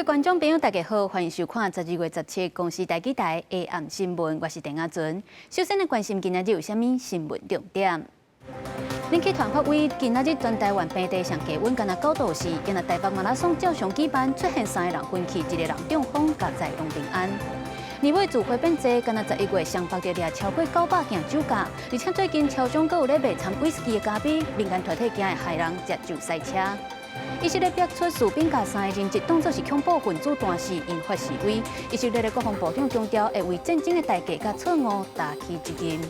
位观众朋友，大家好，欢迎收看12月17日公司台记台下暗新闻，我是陈雅纯。首先来关心今仔日有啥物新闻重点。人气团发威，今仔日全台湾平地上加温，干那9度时，今日台北马拉松照常举办，出现3个人分歧，1个人中风，加载拢平安。年尾自费变济，干那11月上北就掠超过900件酒驾，而且最近超商阁有咧卖掺威士忌的咖啡，民间团体惊会害人接酒赛车。以色列逼出士兵甲3个人质当作是恐怖分子弹死，引发示威。以色列的国防部长强调，会为战争的代价甲错误担起责任。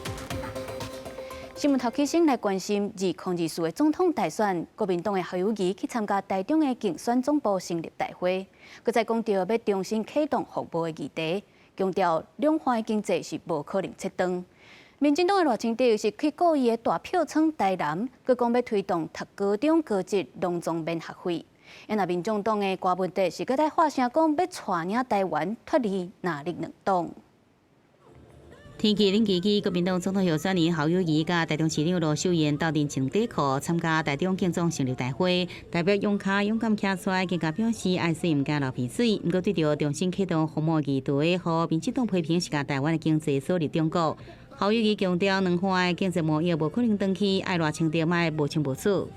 新闻头起先来关心2024的总统大选，国民党的侯友宜去参加台中的竞选总部成立大会，佮再讲到要重新启动服务的议题，强调两岸的经济是无可能切断。民进党的赖清德是去故意的大票仓台南，佮讲要推动读高中高职拢总免学费。那民众党的郭文德是佮在发声讲要带领台湾脱离哪力两党。天气冷期，国民党总统候选人侯友宜甲台中市长罗秀燕斗阵穿短裤参加台中竞总成立大会，代表勇敢站出来，更加表示爱水唔加流鼻水。不过对着重新启动服务议题，和民进党批评是甲台湾的经济锁入中国。侯友宜强调，两岸的经济贸易无可能长期，爱赖清德卖无清无楚。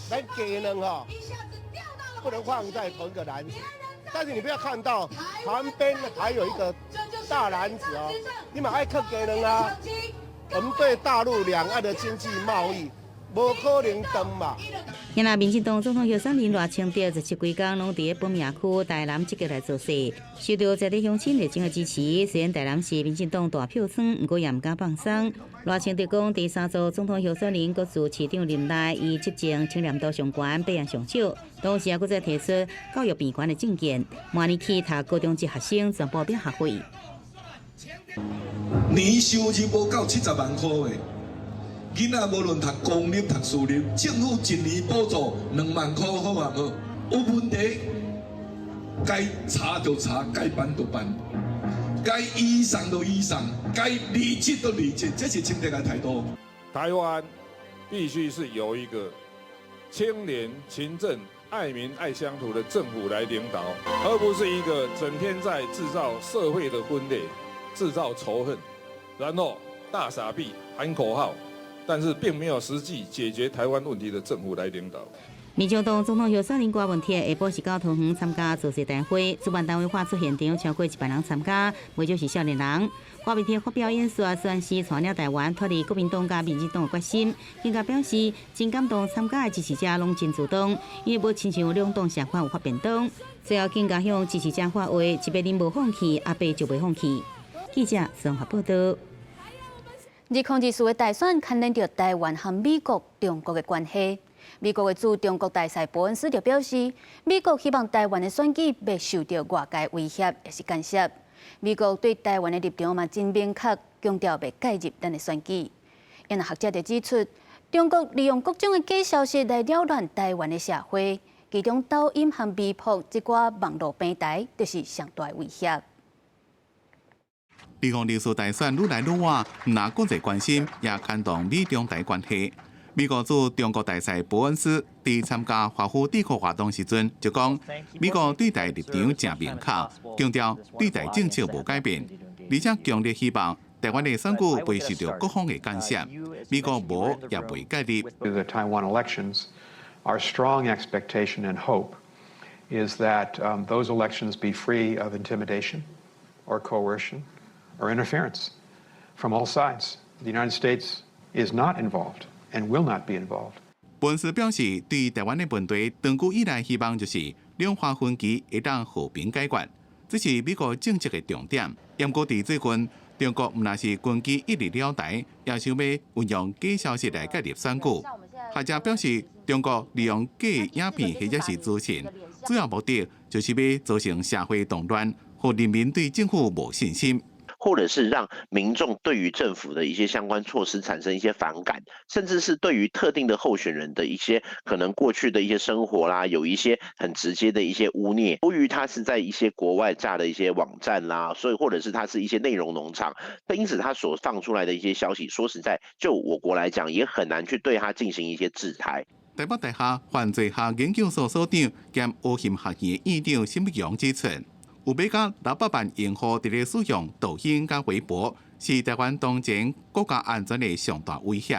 咱给人不能放在同一个篮子，但是你不要看到旁边还有一个大篮子哦，你们爱克给人啊。我们对大陆两岸的经济贸易无可能断嘛。今仔民进党总统候选人赖清德17几天拢伫本命区台南积极来做事，受到在地乡亲热情的支持。虽然台南市民进党大票仓，不过也唔敢放松。赖清德讲，第三组总统候选人各自市长任内，以执政清廉度上悬，表现上少。同时也搁再提出教育变悬的政见，明年起读高中职学生全部免学费。年收入无到70万块的。囡仔无论读公立、读私立，政府一年补助2万块，好啊无？有问题，该查就查，该办就办，该移送就移送，该离职就离职，这是清德的态度。台湾必须是由一个清廉、勤政、爱民、爱乡土的政府来领导，而不是一个整天在制造社会的分裂、制造仇恨，然后大撒币、喊口号。但是并没有实际解决台湾问题的政府来领导。民进党总统候选人郭文铁下晡是到桃园参加造势大会，主办单位发出现场超过100人参加，不少是少年人。郭文铁发表演说，宣示带领台湾脱离国民党甲民进党的决心，更加表示真感动参加的支持者拢真主动，因为无亲像两党想法有发便当。最后更加向支持者发话：一百人无放弃，阿伯就袂放弃。记者综合报道。2024的大选牵连到台湾和美国、中国的关系。美国的驻中国大使伯恩斯就表示，美国希望台湾的选举袂受到外界威胁，也是干涉。美国对台湾的立场嘛真明确，强调袂介入咱的选举。因学者就指出，中国利用各种的假消息来扰乱台湾的社会，其中抖音和微博这寡网络平台就是上大的威胁。2024大选愈来愈晚，唔拿国际关心，也牵动美中台关系。美国驻中国大使伯恩斯伫参加华府抵抗活动时阵就讲，美国对台立场正明确，强调对台政策无改变，而且强烈希望台湾的选举袂受到各方的干涉，美国无也袂介入。The Taiwan elections, our strong expectation and hope is that those elections be free of intimidation or coercion or interference from all sides. The United States is not involved and will not be involved. 伯恩斯表示，对台湾的问题，长久以来希望就是两岸分歧会当和平解决，这是美国政策的重点。不过伫最近，中国唔但是军机一日了台，也想要运用假消息来介入选举。学者表示，中国利用假影片或者是资讯，主要目的就是要造成社会动乱，和人民对政府无信心。或者是让民众对于政府的一些相关措施产生一些反感，甚至是对于特定的候选人的一些可能过去的一些生活啦，有一些很直接的一些污蔑。由于他是在一些国外架的一些网站啦，所以或者是他是一些内容农场，因此他所放出来的一些消息，说实在，就我国来讲，也很难去对他进行一些制裁。台北大学犯罪学研究所所长兼乌县学院院长沈碧阳指出，有买到600万用户伫咧使用抖音甲微博，是台湾当前国家安全的上大威胁。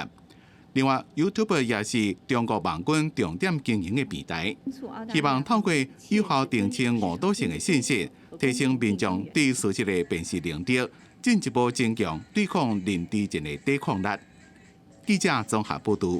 另外 ，YouTube 也是中国网军重点经营的平台，希望透过有效澄清误导性的信息，提升民众对事实的辨识能力，进一步增强对抗认知症的抵抗力。记者综合报道。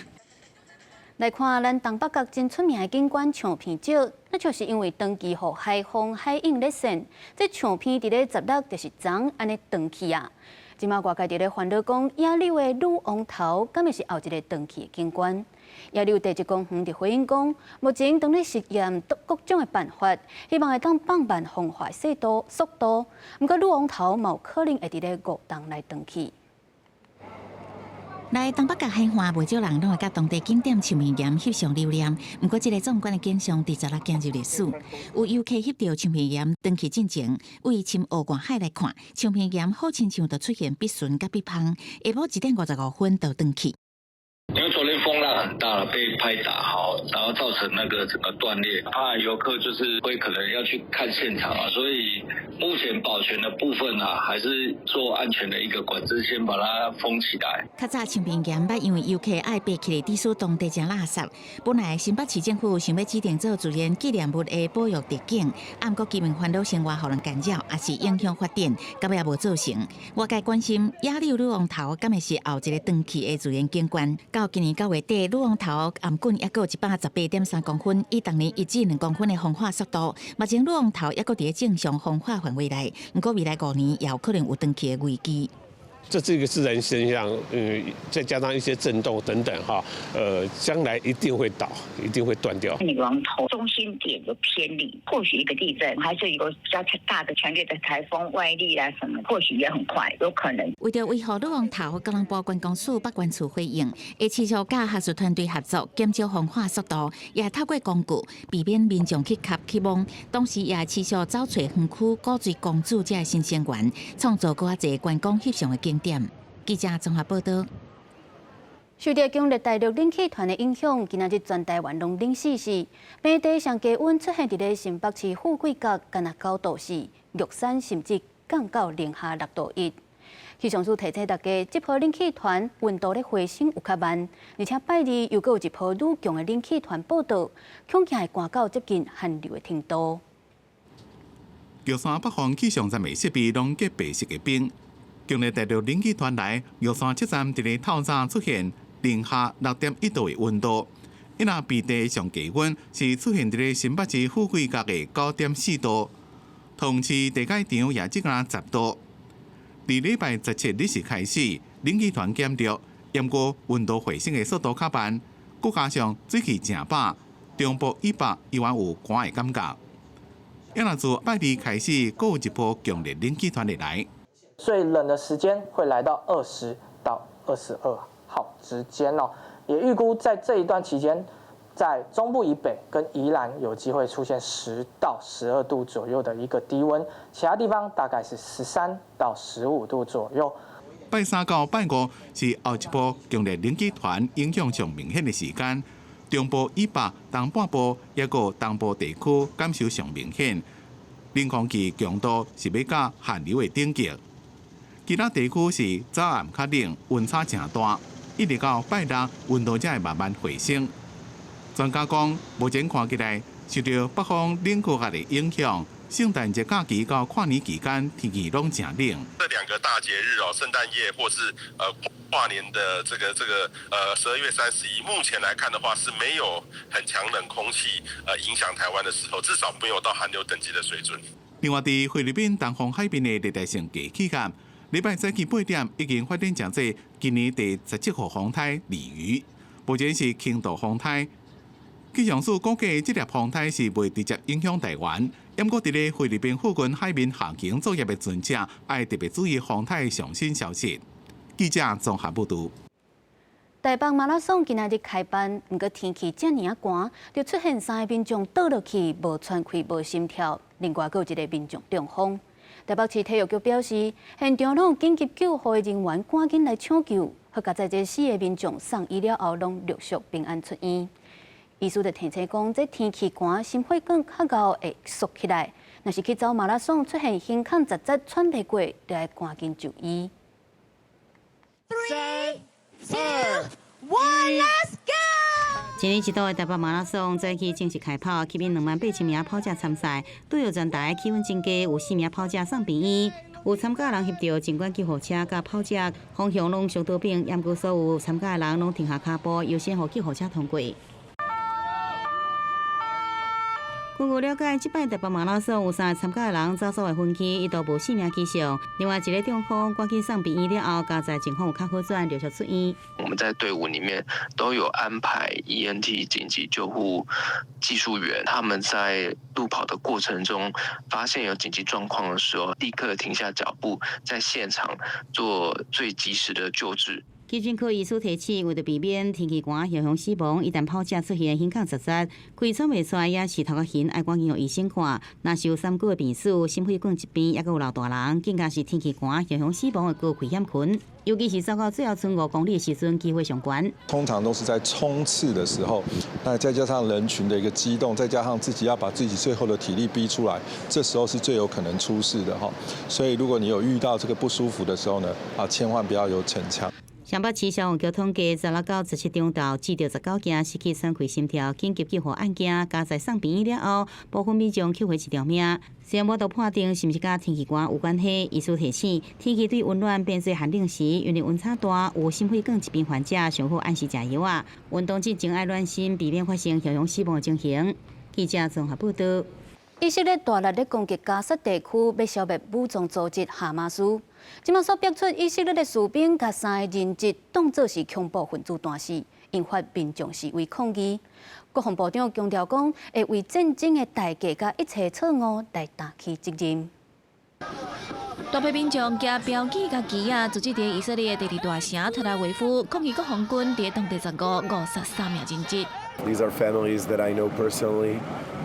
来看咱东北角真出名的景观唱片照，那就是因为长期互海风、海影咧扇，这唱片伫咧16就是昨安尼断去啊。即马外界伫咧烦恼讲野柳的女王头，敢会是后一个断去的景观？野柳地质公园伫回应讲，目前当咧实验各种的办法，希望会当放慢风化速度。毋过女王头嘛有可能会伫咧5冬来断去。来东北角海岸，袂少人拢会甲当地景点唱片岩翕相留念。不过，这个壮观的景象伫16进入历史。有游客翕到唱片岩断去进前，为深湖外海来看，唱片岩好亲像就出现必顺甲必芳，下晡1点55分就断去。因为昨天风浪很大了，被拍打好，然后造成那个整个断裂，怕游客就是会可能要去看现场啊，所以目前保全的部分啊，还是做安全的一个管制，先把它封起来。较早唱片岩捌因为游客爱爬起来抵使当地正垃圾，本来新北市政府想要指定做自然纪念物的保育特景，不过居民烦恼生活互人干扰，也是影响发展，到尾也无做成。外界关心野柳女王头敢会是后一个断去的自然景观。到今年9月底，女王头岩棍还有118.3公分，以当年1至2公分的风化速度，目前女王头还搁伫正常风化范围内，不过未来5年也有可能有断去的危机。这是一个自然现象，再加上一些震动等等哈，将来一定会倒，一定会断掉。女王头中心点有偏离，或许一个地震，还是有比较大的强烈的台风外力啦什么，或许也很快，有可能。为着维护女王头，高雄部观光署北关处回应，会持续甲学术团队合作，减少风化速度，也透过工具避免民众去吸去摸，同时也持续找找园区古锥公主这新鲜园，创造更侪观光翕相的景点。记者综合报道。受到强烈大陆冷气团的影响，今仔日全台湾拢冷死死。平地上低温出现伫咧新北市富贵角，干那9°C，玉山甚至降到零下6°1。气象署提醒大家，这波冷气团温度咧回升有较慢，而且拜日又有一波愈强的冷气团报道，恐惊会寒到接近寒流的程度。玉山北方气象站的设备拢结白色的冰。强烈大陆冷气团来，玉山车站伫咧透早出现零下6.1度的温度。伊那平地上低温是出现伫咧新北市富贵角的9.4度，同市地界场也只敢10度。伫礼拜17日时开始，冷气团减弱，不过温度回升的速度较慢，再加上水汽正饱，中部以北依然有寒的感觉。伊那自拜日开始，阁有一波强烈冷气团的来。最冷的时间会来到20到22号之间哦，也预估在这一段期间，在中部以北跟宜兰有机会出现10到12度左右的一个低温，其他地方大概是13到15度左右。拜3到拜5是后一波强烈冷气团影响上明显的时间，中部以北、东半部也个东部地区感受上明显，冷空气强度是要到寒流的顶级。其他地区是早暗较冷，温差正大，一直到拜6，温度才会慢慢回升。专家讲，目前看起来，受到北方冷酷压的影响，圣诞节假期到跨年期间天气拢正冷。这2个大节日哦，圣诞夜或是跨年的这个12月31，目前来看的话是没有很强冷空气影响台湾的时候，至少没有到寒流等级的水准。另外，伫菲律宾东方海边的热带性低气压。礼拜早起8点已经发展成为今年第17号风台鲤鱼，目前是轻度风台。气象署估计这粒风台是未直接影响台湾，不过伫咧菲律宾附近海面航行作业的船只，要特别注意风台上新消息。记者综合报道。台北马拉松今仔日开办，不过天气这么寒，就出现3个民众倒落去，无喘气、无心跳，另外还有一个民众中风。台北市体育局表示，现场拢有紧急救护的人员赶紧来抢救，好甲在这4个民众送医了后，拢陆续平安出院。医师就提醒讲，这天气寒，心血管较高会缩起来。若是去走马拉松出现胸腔杂质喘不过，就要赶紧就医。3、2、1，Let's go！ 一年一度的台北马拉松早起正式开跑，吸引28000名跑者参赛。对有全台气温增加，有4名跑者送病院。有参加人翕到尽管救护车甲跑者方向拢相倒并，验过所有参加的人拢停下脚步，优先予救护车通过。根据了解，这摆台北马拉松有3个参加的人早早的分期，一度无4名以上。另外一个中风赶紧送病院了后，加在情况有较好转，陆续出院。我们在队伍里面都有安排 ENT 紧急救护技术员，他们在路跑的过程中发现有紧急状况的时候，立刻停下脚步，在现场做最及时的救治。急诊科医师提醒，为了避免天气寒影响死亡，一旦跑者出现胸腔杂质，开喘袂出来，也是头壳晕，爱赶紧让医生看。若是有3句的病史、心血管疾病，也有老大人，更加是天气寒影响死亡的高危险群。尤其是走到最后剩5公里的时阵，机会上悬。通常都是在冲刺的时候，那再加上人群的一个激动，再加上自己要把自己最后的体力逼出来，这时候是最有可能出事的哈。所以如果你有遇到这个不舒服的时候呢，千万不要有逞强。上北市消防局统计，16到17中昼至到19件失去酸气心跳紧急救护案件，加在送病院了后，部分民众救回1条命。虽然无都判定是毋是甲天气寒有关系，医师提醒，天气对温暖变做寒冷时，因为温差大，有心血管疾病患者上好按时食药啊。运动之前爱暖身，避免发生影响死亡的情形。记者综合报道。以色列大力的攻击加沙地区，要消灭武装组织哈马斯。今麦所逼出以色列的士兵，甲3个人质当作是恐怖分子弹死，引发民众示威抗议。国防部长强调讲，会为战争的代价甲一切错误来担起责任。大批民众举标语甲旗啊，组织伫以色列第2大城特拉维夫抗议国防军伫当地15误杀3名人质。These are families that I know personally,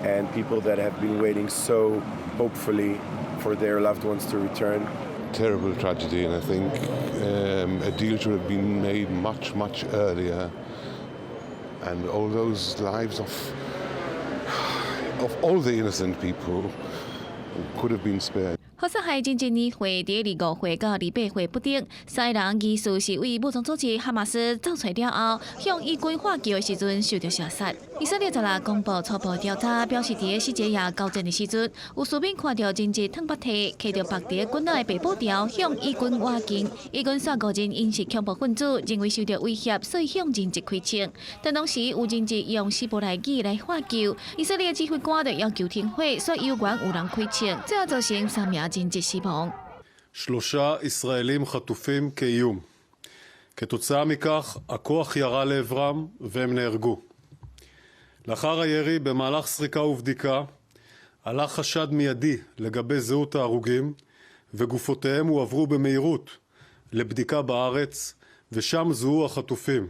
and people that have been waiting so hopefully for their loved ones to return. Terrible tragedy, and I think a deal should have been made much earlier, and all those lives of all the innocent people could have been spared. 好杀害人质年会伫25岁到28岁不等，3个人疑似是为武装组织哈马斯走出了后，向以军化救的时阵受到射杀。以色列16公布初步调查，表示伫死节夜交战的时阵，有士兵看到人质躺白体，揢着绑伫军内被捕条，向以军挖进。以军煞误认因是恐怖分子，认为受到威胁，所以向人质开枪。但同时有人质用希伯来语来喊救，以色列指挥官就要求停火，说有关有人开枪，最后造成3名人质死亡。 3 ישראלים חטופים כאיום. כתוצאה מכך, הכוח ירה לעברם והם נהרגו. לאחר הירי, במהלך סריקה ובדיקה, עלה חשד מיידי לגבי זהות ההרוגים, וגופותיהם הועברו במהירות לבדיקה בארץ, ושם זוהו החטופים.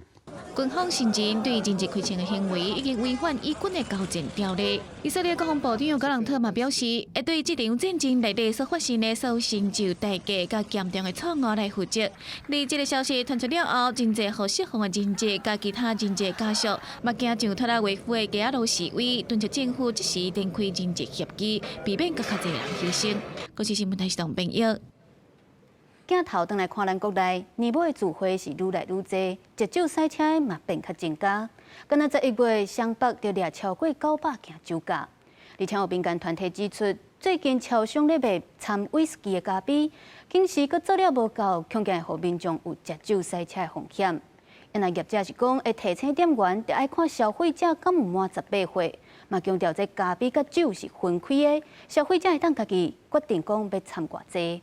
军方承认对人质开枪的行为已经违反以军的交战条例。以色列国防部长加朗特嘛表示，会对这场战争内底所发生的所有成就代价甲严重的错误来负责。而这个消息传出了后，真侪获释放的人质甲其他人质家属，目惊上特拉维夫的街仔路示威，敦促政府即时展开人质协议，避免更较侪人牺牲。国际新闻台是同朋友。 镜头转来看咱国内，年尾的聚会是愈来愈多，节酒赛车嘛变较增加。今仔11月，湘北就掠超过900件酒驾，而且有民间团体指出，最近超商咧卖掺威士忌的咖啡，竟是佫做了无够，恐惊互民众有节酒赛车的风险。因为业者是讲，会提醒店员就爱看消费者敢有满18岁，嘛强调这咖啡甲酒是分开的，消费者会当家己决定讲要掺偌济。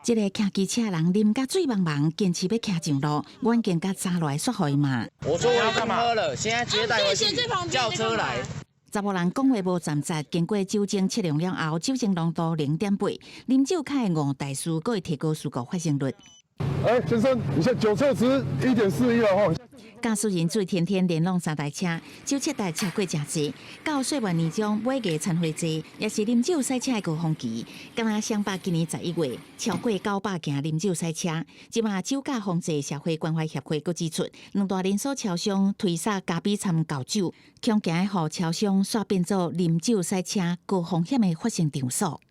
这个骑机车人啉甲醉茫茫，坚持要骑上路，远见甲查来说互伊嘛。我说我要干嘛？喝了，现在直接带回去，叫车来。查某人讲话无站实，经过酒精测量了后，酒精浓度0.8，啉酒较会误大事，佫会提高事故发生率。先生，你现在酒测值1.41了哈。驾驶人最天天连拢3台车，97台超过真济。到岁末年中尾月参会节，也是啉酒赛车的高峰期。敢若双北今年11月超过900件啉酒赛车。即马酒驾防治社会关怀协会佫指出，2大连锁超商推撒加比掺高酒，恐惊互超商煞变做啉酒赛车高风险的发生场所。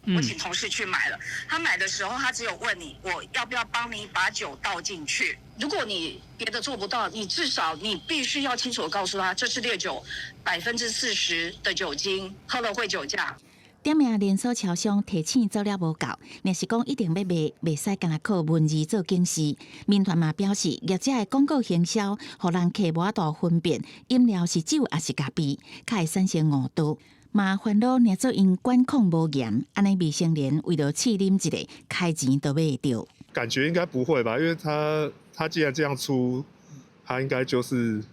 我请同事去买了，他买的时候他只有问你，我要不要帮你把酒倒进去？如果你别的做不到，你至少你必须要清楚地告诉他，这是烈酒，40%的酒精，喝了会酒驾。点名连锁超商提醒做了无够，若是讲一定要卖，袂使干那靠文字做警示。民团嘛表示，业者的广告行销，互人客无法度分辨饮料是酒还是咖啡，较会产生误导。嘛烦恼，若做因管控无严，安尼未成年为了试啉一个，开钱都买得到。感觉应该不会吧，因为他既然这样出，他应该就是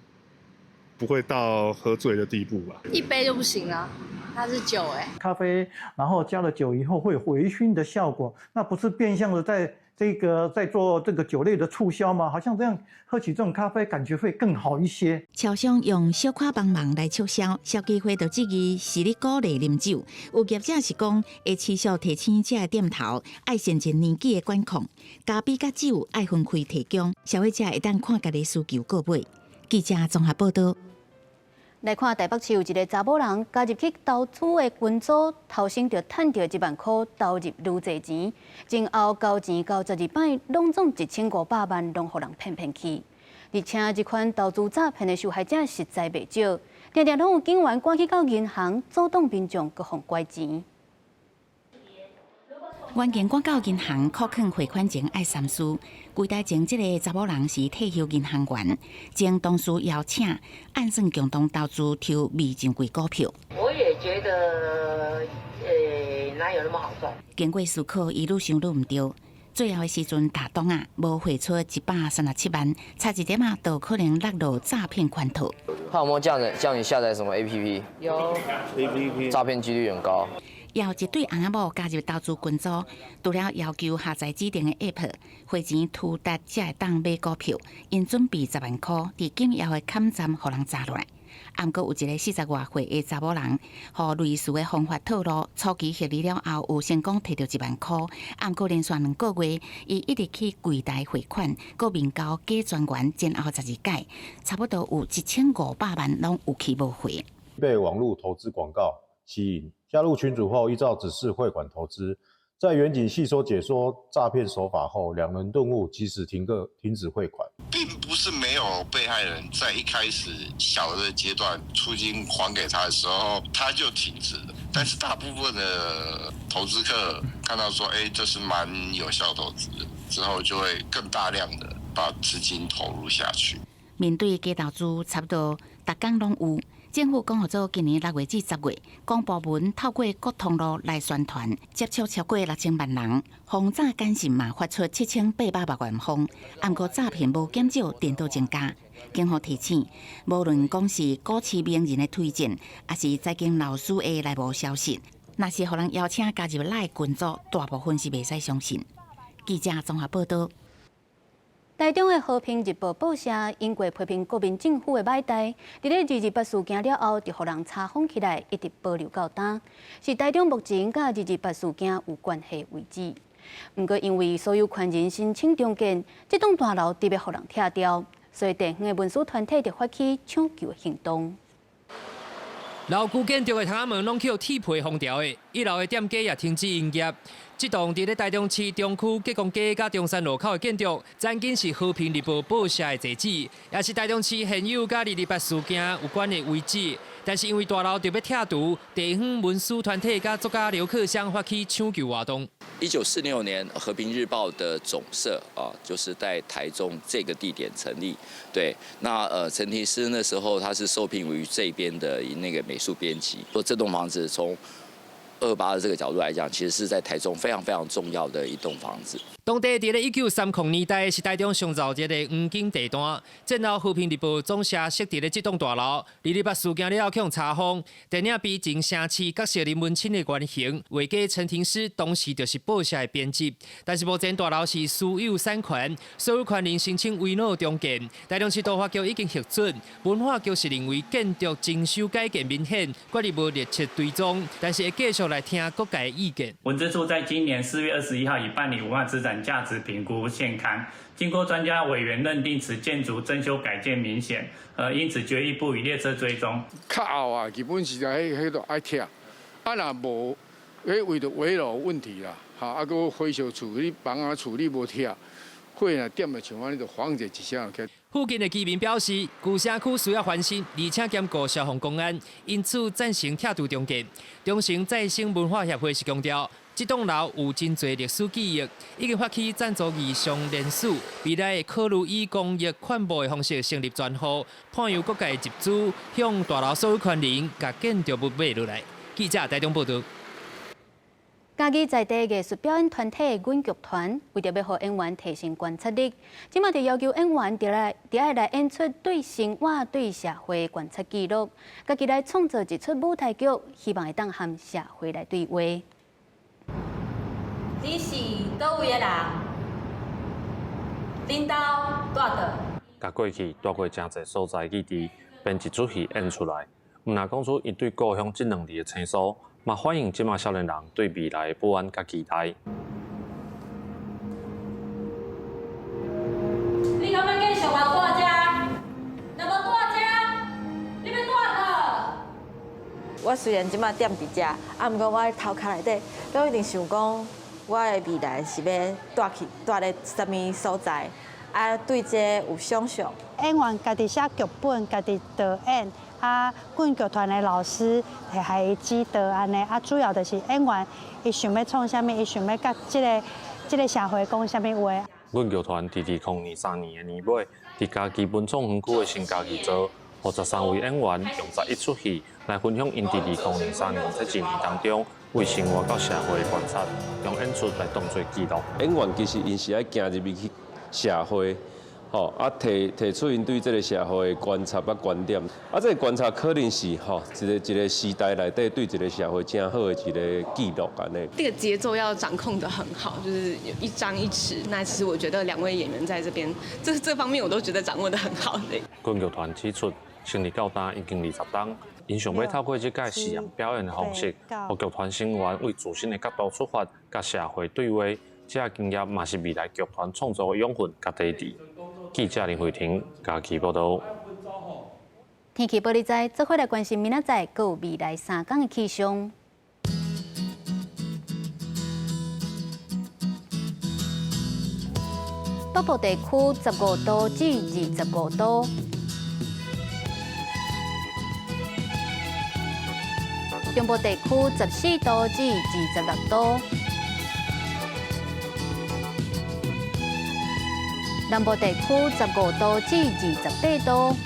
不会到喝醉的地步吧？一杯就不行了，它是酒咖啡，然后加了酒以后会有微醺的效果，那不是变相的在做这个酒类的促销吗？好像这样喝起这种咖啡感觉会更好一些。超商用小可帮忙来促销，消基会就质疑是咧鼓励啉酒。有业者是讲会持续提醒这个店头爱先前年纪的管控，咖啡甲酒爱分开提供，消费者会当看家己需求购买。记者综合报道。来看台北市有一个查某人加入去投资的群组，头先就赚到1万块，投入愈侪钱，前后交钱交12摆，拢总1500万，拢互人骗去。而且这款投资诈骗的受害者实在袂少，常常拢有警员赶去到银行阻挡民众，各互拐钱。原件赶到银行扣款汇款前爱三思。柜台前这个查某人是退休银行员，经同事邀请，暗算共同投资抽未正规股票。我也觉得，哪有那么好赚？经过思考，伊愈想愈唔对。最后的时阵，打东啊，无汇出137万，差一点啊，都可能落入诈骗圈套。他有没有叫你下载什么 APP？ 有 APP， 诈骗几率很高。要一对翁仔某加入投资群组，除了要求下载指定的 App， 汇钱突达才会当买股票。因准备10万块，伫紧要的坎站，互人砸落来。毋过有一个40多岁的查某人，互类似的方法套路，初期获利了后，有成功摕到1万块。毋过连续2个月，伊一直去柜台汇款，搁面交假专员，前后12届，差不多有1500万拢有去无回。被网络投资广告吸引，加入群组后，依照指示汇款投资。在远景细说解说诈骗手法后，两人顿悟，及时停止汇款。并不是没有被害人在一开始小的阶段出金还给他的时候，他就停止了。但是大部分的投资客看到说，这是蛮有效投资，之后就会更大量的把资金投入下去。面对假投资，差不多每天拢有。政府广告组今年6月至10月，公部门透过各通路来宣传，接触超过6000万人，防诈简讯嘛发出7800万封。不过诈骗无减少，颠倒增加。警方提醒，无论讲是股市名人的推荐，还是财经老师的内部消息，若是互人邀请加入赖群组，大部分是袂使相信。记者综合报道。台中的和平日报报社因过批评国民政府的歹代，伫咧228事件了后，就互人查封起来，一直保留到今，是台中目前甲228事件有关系为止。不过因为所有权人申请重建，这栋大楼特别互人拆掉，所以地方的文书团体就发起抢救的行动。老旧建筑的窗仔门拢去铁皮封条的，一楼的店家也停止营业。这栋伫咧台中市中区吉公街甲中山路口的建筑，曾经是和平日报报社的遗址，也是台中市现有甲228事件有关的遗址。但是因为大楼特别拆除，地方文书团体甲作家刘克襄发起抢救活动。1946年，和平日报的总社就是在台中这个地点成立。对，那陈庭师那时候他是受聘于这边的那个美术编辑，说这栋房子从28的这个角度来讲，其实是在台中非常非常重要的一栋房子。当地伫咧1930年代是台中上造热的黄金地段，战后和平日报总社设伫咧这栋大楼。228事件了后向查封，电影比真城市角色人文青的原型，画家陈庭诗当时就是报社的编辑。但是目前大楼是私有产权，所有权人申请违闹中建。台中市都发局已经核准，文化局是认为建筑征收改建明显，决定无列册追踪，但是会继续来听各界意见。文资处在今年4月21号已办理文化资产价值评估现刊，经过专家委员认定，此建筑征修改建明显，因此决议不予列车追踪。较后啊，基本是在迄度爱拆，啊若无，为着围楼问题啦，哈，啊个回收处理房啊处理无拆，会若点的像安尼就放者一声起。附近的居民表示，旧社区需要翻新，而且兼顾消防公安，因此赞成拆除重建。中城再生文化协会是强调，这栋楼有真侪历史记忆，已经发起赞助义上联署，未来会考虑以公益款募的方式成立专户，盼由各界集资，向大楼所有权人把建筑物买落来。记者台中报道。嘉义在地艺术表演团体阮剧团，为着要让演员提升观察力，今麦就要求演员伫来演出对生活、对社会观察记录，家己来创造一出舞台剧，希望会当和社会来对话。你是倒位的人？领导带倒？甲过去带过真侪所在记忆，编一出戏演出来。毋若讲出伊对故乡这2字的青疏。嘛，欢迎即马少年人对未来的保安甲期待。你敢要继续来带遮？若无带遮，你要带倒？我虽然即马踮伫遮，毋过我头壳内底都一定想讲，我的未来是要带咧什么所在，啊，对这有想象。演员家己写剧本，家己导演。阮剧团的老师还指导安尼，主要就是演员，伊想要创啥物，伊想要甲这个社会讲啥物话。阮剧团伫2023年的年尾，伫家基本创园区的新家己做，53位演员用11出戏来分享因伫2023年这一年当中为生活到社会的观察，用演出来当作记录。演员其实因是爱行入去社会。提出因对这个社会的观察甲观点，这个观察可能是一个时代内底对一个社会正好的一个记录安尼。这个节奏要掌控得很好，就是有一张一弛。那其实我觉得2位演员在这边这方面我都觉得掌握得很好的。阮剧团指出，成立到今已经20档，因想要透过这届实验表演的方式，让剧团成员为自身的角度出发，甲社会对话。这经验嘛是未来剧团创作的养分甲基地。记者林慧婷，嘉义报道。天气报你知，做伙来关心明仔载还有未来3天的气象。北部地区15度至25度，中部地区14度至26度。南部地区15度至28度，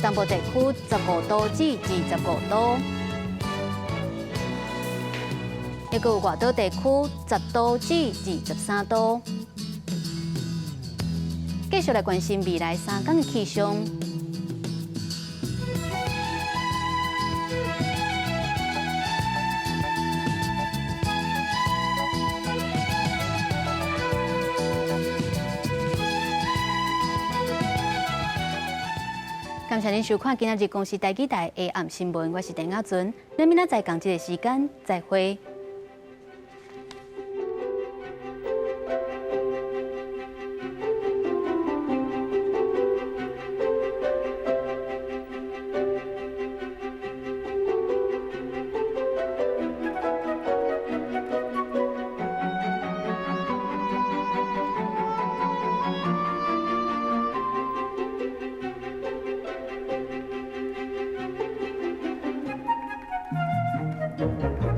东部地区15度至25度，还有外岛地区10度至23度。继续来关心未来3天的气象。感谢您收看今日公视台记台的暗新闻，我是陈雅纯。咱明仔载同一个时间再会。